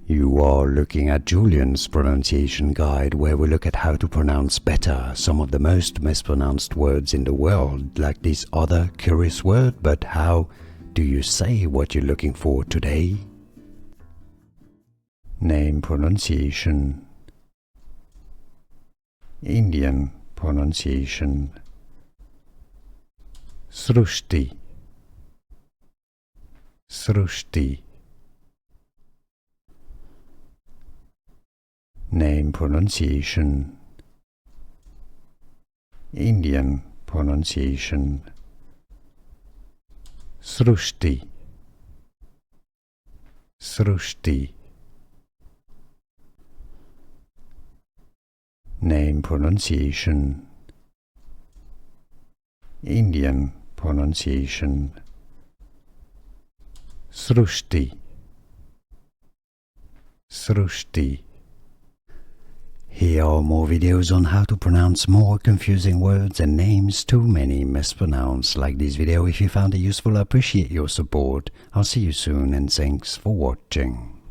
You are looking at Julian's pronunciation guide, where we look at how to pronounce better some of the most mispronounced words in the world, like this other curious word. But how do you say what you're looking for today? Name pronunciation. Indian pronunciation. Srushti. Srushti. Name pronunciation. Indian pronunciation. Srushti. Srushti. Name pronunciation. Indian pronunciation. Srushti. Srushti. Here are more videos on how to pronounce more confusing words and names too many mispronounced. Like this video if you found it useful. I appreciate your support. I'll see you soon and thanks for watching.